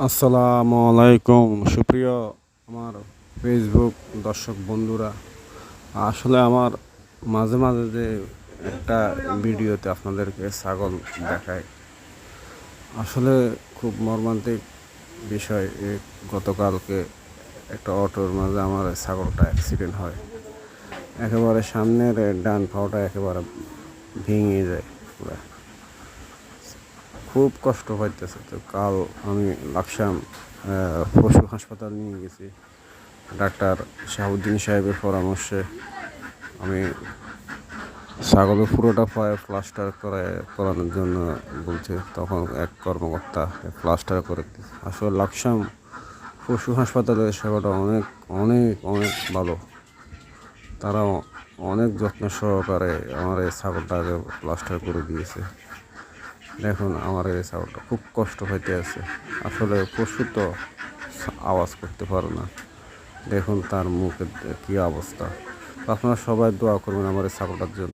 আসসালামু আলাইকুম সুপ্রিয় আমার ফেসবুক দর্শক বন্ধুরা। আসলে আমার মাঝে মাঝে যে একটা ভিডিওতে আপনাদেরকে ছাগল দেখায়, আসলে খুব মর্মান্তিক বিষয়। গতকালকে একটা অটোর মাঝে আমার ছাগলটা অ্যাক্সিডেন্ট হয়, একেবারে সামনের ডান পাওটা একেবারে ভেঙে যায় পুরো। খুব কষ্ট পাইতেছে। তো কাল আমি লাকসাম পশু হাসপাতাল নিয়ে গেছি। ডাক্তার শাহাবুদ্দিন সাহেবের পরামর্শে আমি ছাগলের পুরোটা পায়ে প্লাস্টার করানোর জন্য বলছে। তখন এক কর্মকর্তা প্লাস্টার করে দিয়েছে। আসলে লাকসাম পশু হাসপাতালের সেবাটা অনেক অনেক অনেক ভালো। তারা অনেক যত্ন সহকারে আমার এই ছাগলটাকে প্লাস্টার করে দিয়েছে। দেখুন, আমার এই ছাগলটা খুব কষ্ট হইতে আছে। আসলে পশু তো আওয়াজ করতে পারে না। দেখুন তার মুখের কী অবস্থা। আপনারা সবাই দোয়া করবেন আমার এই ছাগলটার জন্য।